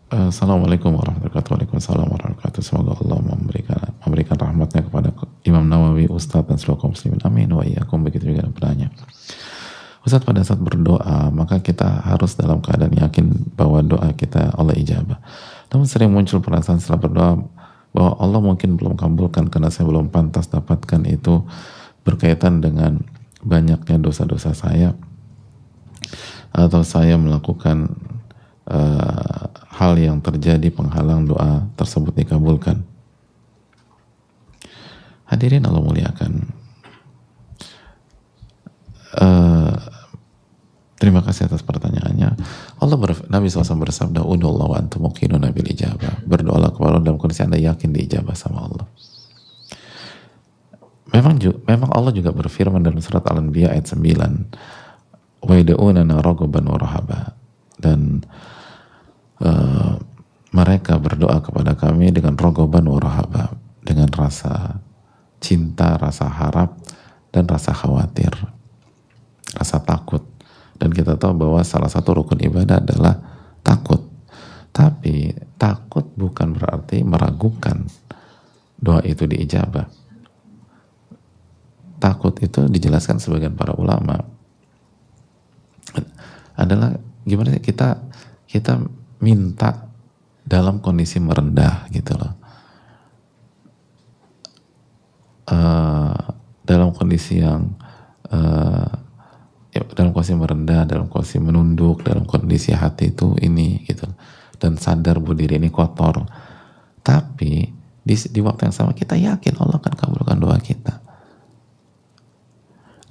Assalamualaikum warahmatullahi wabarakatuh. Waalaikumsalam warahmatullahi wabarakatuh. Semoga Allah memberikan rahmatnya kepada Imam Nawawi, Ustadz dan seluruh kaum muslimin. Amin wa iyyakum. Begitu juga penanya. Ustadz, pada saat berdoa maka kita harus dalam keadaan yakin bahwa doa kita Allah ijabah. Namun sering muncul perasaan setelah berdoa bahwa Allah mungkin belum kabulkan karena saya belum pantas dapatkan itu, berkaitan dengan banyaknya dosa-dosa saya, atau saya melakukan hal yang terjadi penghalang doa tersebut dikabulkan. Hadirin Allah muliakan, terima kasih atas pertanyaannya. Nabi SAW bersabda, "Ud'ullaha wa antum muqinuna bil ijabah." Berdoalah kepada Allah dalam kondisi Anda yakin diijabah sama Allah. Memang Allah juga berfirman dalam surat Al-Anbiya ayat 9, "Wa yad'unana raghaban wa rahaba." Dan mereka berdoa kepada kami dengan raghaban wa rahaba, dengan rasa cinta, rasa harap, dan rasa khawatir, rasa takut. Dan kita tahu bahwa salah satu rukun ibadah adalah takut. Tapi takut bukan berarti meragukan doa itu diijabah. Takut itu dijelaskan sebagian para ulama adalah gimana sih kita minta dalam kondisi merendah gitu loh. Dalam kondisi yang dalam kondisi merendah, dalam kondisi menunduk, dalam kondisi hati itu ini gitu, dan sadar bahwa diri ini kotor. Tapi di waktu yang sama kita yakin Allah akan kabulkan doa kita.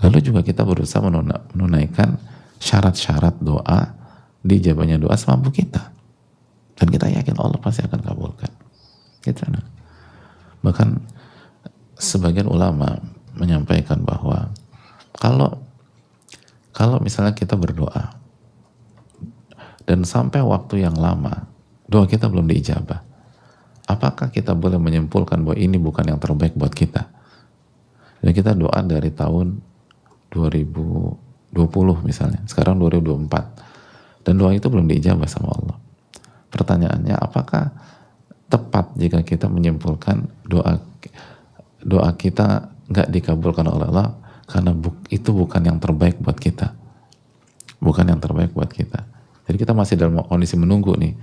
Lalu juga kita berusaha menunaikan syarat-syarat doa, dijabahnya doa semampu kita, dan kita yakin Allah pasti akan kabulkan gitu. Bahkan sebagian ulama menyampaikan bahwa kalau misalnya kita berdoa dan sampai waktu yang lama doa kita belum diijabah, apakah kita boleh menyimpulkan bahwa ini bukan yang terbaik buat kita? Dan kita doa dari tahun 2020 misalnya, sekarang 2024, dan doa itu belum diijabah sama Allah. Pertanyaannya, apakah tepat jika kita menyimpulkan doa kita nggak dikabulkan oleh Allah karena itu bukan yang terbaik buat kita, bukan yang terbaik buat kita. Jadi kita masih dalam kondisi menunggu nih,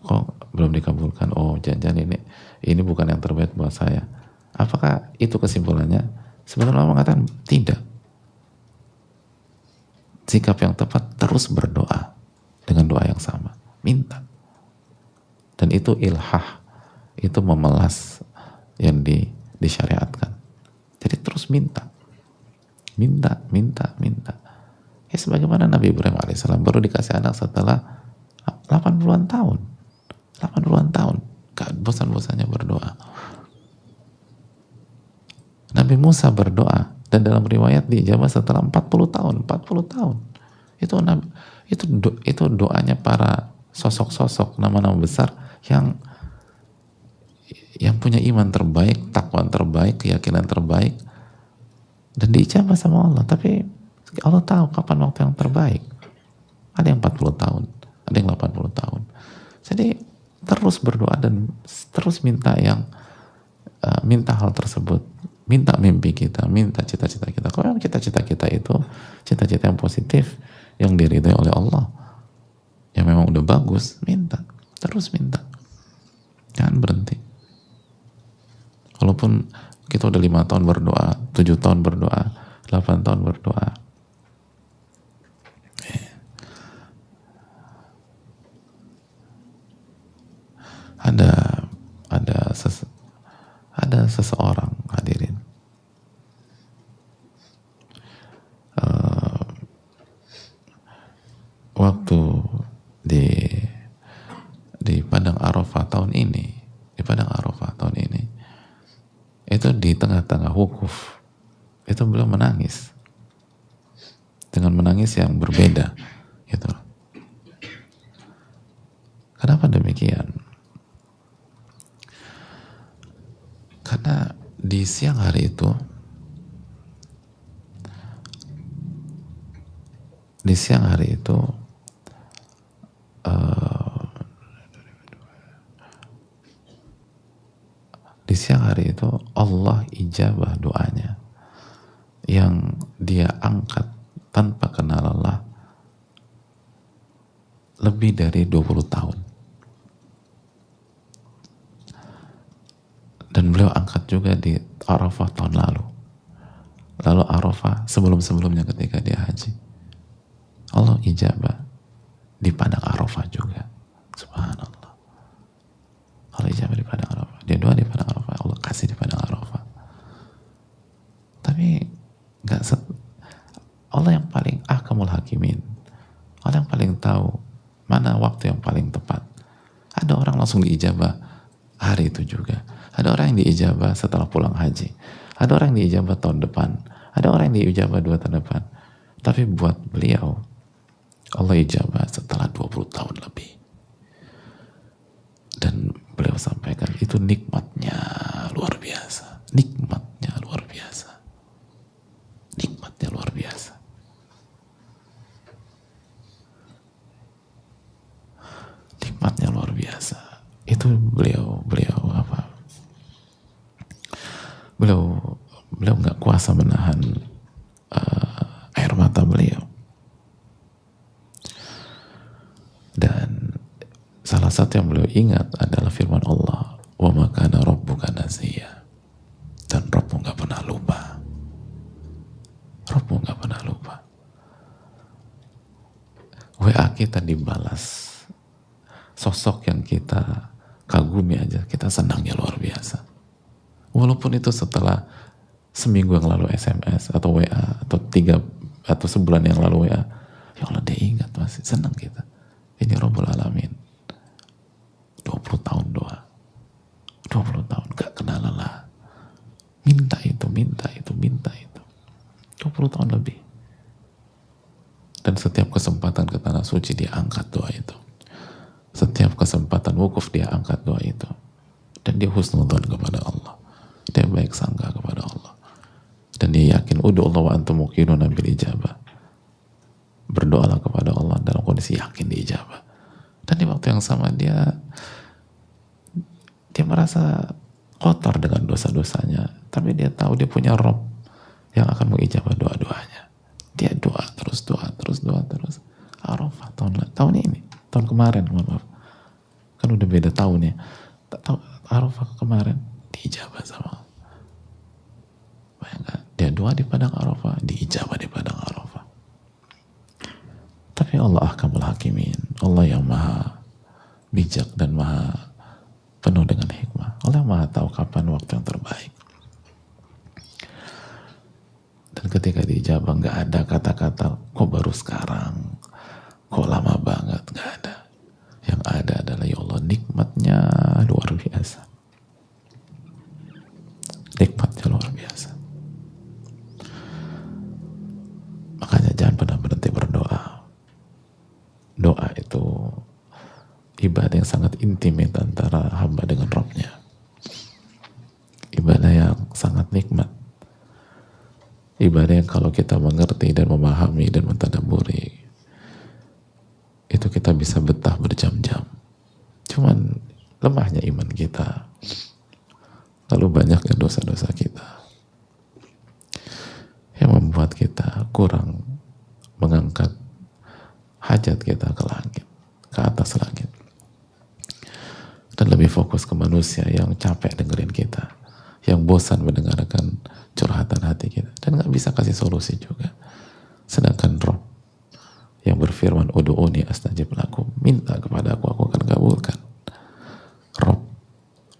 kok belum dikabulkan, oh jangan-jangan ini bukan yang terbaik buat saya. Apakah itu kesimpulannya? Sebenarnya Allah mengatakan tidak. Sikap yang tepat terus berdoa dengan doa yang sama, minta. Dan itu ilhah, itu memelas yang disyariatkan. Jadi terus minta. Ya sebagaimana Nabi Ibrahim alaihissalam baru dikasih anak setelah 80-an tahun. 80-an tahun. Gak bosan-bosannya berdoa. Nabi Musa berdoa, dan dalam riwayat diijabah setelah 40 tahun. 40 tahun. Itu doanya para sosok-sosok, nama-nama besar yang punya iman terbaik, takwa terbaik, keyakinan terbaik, dan diijabah sama Allah. Tapi Allah tahu kapan waktu yang terbaik. Ada yang 40 tahun, ada yang 80 tahun. Jadi terus berdoa dan terus minta minta hal tersebut, minta mimpi kita, minta cita-cita kita. Kalau cita-cita kita itu cita-cita yang positif, yang diridhai oleh Allah, yang memang udah bagus, minta, terus minta, jangan berhenti. Walaupun kita udah 5 tahun berdoa, 7 tahun berdoa, 8 tahun berdoa, ada seseorang, hadirin, waktu di Padang Arafah tahun ini, itu di tengah-tengah wukuf, itu beliau menangis dengan menangis yang berbeda gitu. Kenapa demikian? Karena di siang hari itu hari itu Allah ijabah doanya yang dia angkat tanpa kenal lelah lebih dari 20 tahun. Dan beliau angkat juga di Arafah tahun lalu. Lalu Arafah sebelum-sebelumnya ketika dia haji, Allah ijabah di padang Arafah juga. Subhanallah. Allah ijabah di padang Arafah. Dia doa di padang Arafah, Allah kasih di padang Arafah. Tapi Allah yang paling ahkamul hakimin. Allah yang paling tahu mana waktu yang paling tepat. Ada orang langsung diijabah hari itu juga. Ada orang yang diijabah setelah pulang haji. Ada orang yang diijabah tahun depan. Ada orang yang diijabah 2 tahun depan. Tapi buat beliau, Allah ijabah setelah 20 tahun lebih. Dan beliau sampaikan, itu nikmatnya luar biasa. Nikmatnya luar biasa. Nikmatnya luar biasa. Nikmatnya luar biasa. Itu beliau nggak kuasa menahan air mata beliau. Dan salah satu yang beliau ingat adalah firman Allah, wa ma kana rabbuka nasiya. Dan Rabbmu nggak pernah lupa. Rabbmu nggak pernah lupa. WA kita dibalas, sosok yang kita kagumi aja kita senangnya luar biasa. Walaupun itu setelah seminggu yang lalu SMS atau WA atau 3 atau sebulan yang lalu WA, ya Allah dia ingat, masih senang kita. Ini Rabbul Alamin. 20 tahun doa. 20 tahun gak kenal lelah. Minta itu. 20 tahun lebih. Dan setiap kesempatan ke tanah suci dia angkat doa itu. Setiap kesempatan wukuf dia angkat doa itu. Dan dia husnudzon kepada Allah. Dia baik sangka kepada Allah. Dan dia yakin ud'u Allah wa antum muqinuna bil ijabah. Berdoalah kepada Allah dalam kondisi yakin diijabah. Dan di waktu yang sama dia merasa kotor dengan dosa-dosanya, tapi dia tahu dia punya Rabb yang akan mengijabah doa-doanya. Dia doa terus. Arafah tahun ini, tahun kemarin, maaf. Kan udah beda tahun ya. Arafah kemarin diijabah sama Allah. Bayangkan, dia doa di padang Arafah, diijabah di padang Arafah. Tapi Allah ahkamul hakimin. Allah yang maha bijak dan maha penuh dengan hikmah. Allah yang maha tahu kapan waktu yang terbaik. Dan ketika diijabah gak ada kata-kata kok baru sekarang, kok lama banget, gak ada. Yang ada adalah ya Allah nikmatnya luar biasa. Nikmatnya luar biasa. Makanya jangan pernah berhenti berdoa. Doa itu ibadah yang sangat intimate antara hamba dengan Rabb-nya. Ibadah yang sangat nikmat. Ibadah yang kalau kita mengerti dan memahami dan mentadabburi, itu kita bisa betah berjam-jam. Cuman lemahnya iman kita, lalu banyaknya dosa-dosa kita yang membuat kita kurang mengangkat hajat kita ke langit, ke atas langit, dan lebih fokus ke manusia yang capek dengerin kita, yang bosan mendengarkan curhatan hati kita, dan gak bisa kasih solusi juga. Sedangkan Rabb yang berfirman ud'uni astajib lakum, minta kepada aku akan kabulkan. Rabb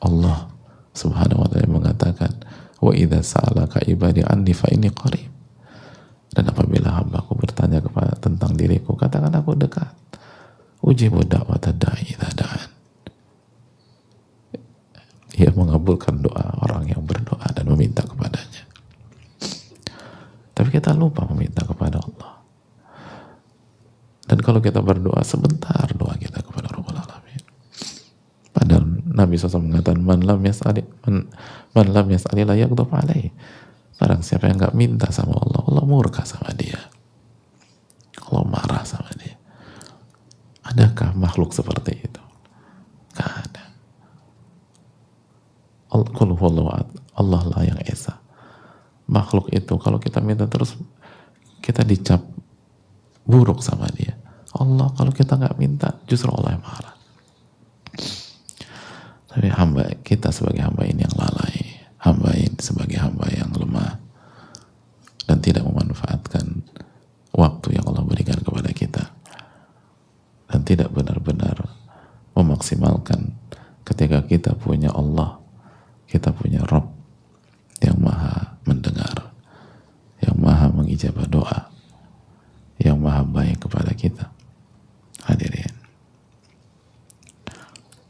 Allah subhanahu wa ta'ala mengatakan wa idza sa'alaka ibadi anni fa inni qarib. Dan apabila hambaku bertanya kepada tentang diriku, katakan aku dekat. Ujibu da'watad da'i idza da'an. Ia mengabulkan doa orang yang berdoa dan meminta kepadanya. Tapi kita lupa meminta kepada Allah. Dan kalau kita berdoa sebentar, doa kita kepada Rabbul Alamin. Padahal Nabi SAW mengatakan man lam yas'ali la yaghdab alaih. Barang siapa yang gak minta sama Allah, Allah murka sama dia. Allah marah sama dia. Adakah makhluk seperti itu? Gak ada. Qul huwallahu ahad, Allah lah yang esa. Makhluk itu kalau kita minta terus, kita dicap buruk sama dia. Allah kalau kita nggak minta, justru Allah yang marah. Tapi hamba kita sebagai hamba ini yang lalai, hamba ini sebagai hamba yang lemah dan tidak memanfaatkan waktu yang Allah berikan kepada kita, dan tidak benar-benar memaksimalkan ketika kita punya Allah, kita punya Rabb yang maha mendengar, yang maha mengijabah doa, yang maha baik kepada kita. Hadirin,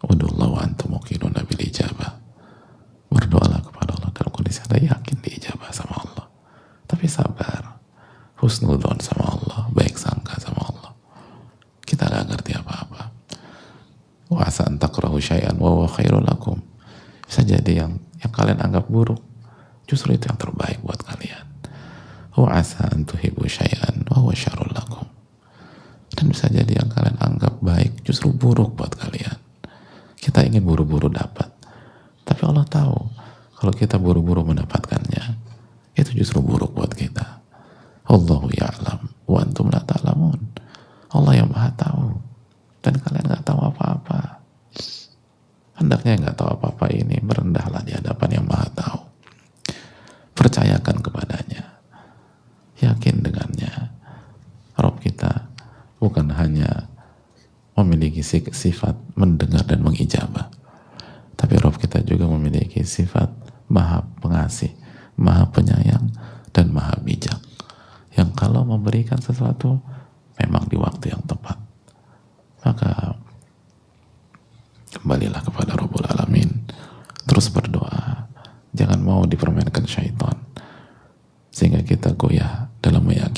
udullah wa antum muqinuna bil ijabah. Berdoalah kepada Allah dalam kondisi Anda yakin diijabah sama Allah. Tapi sabar, husnudzon sama Allah, baik sangka sama Allah. Kita gak ngerti apa-apa. Wa asa an takrahu syai'an wa huwa khairul lakum. Bisa jadi yang kalian anggap buruk, justru itu yang terbaik buat kalian. Wa asa an tuhibbu syai'an wa huwa syarrul lakum. Dan bisa jadi yang kalian anggap baik, justru buruk buat kalian. Kita ingin buru-buru dapat, tapi Allah tahu kalau kita buru-buru mendapatkannya, itu justru buruk buat kita. Allahu ya'lam wa antum la ta'lamun. Allah yang maha tahu dan kalian nggak tahu apa-apa. Hendaknya nggak tahu apa-apa ini merendahlah di hadapan yang maha tahu. Percayakan kepadanya, yakin dengannya. Rabb kita bukan hanya memiliki sifat mendengar dan mengijabah, tapi Rabb kita juga memiliki sifat maha pengasih, maha penyayang, dan maha bijak, yang kalau memberikan sesuatu memang di waktu yang tepat. Maka kembalilah kepada Rabbul Alamin, terus berdoa, jangan mau dipermainkan syaitan sehingga kita goyah dalam meyakini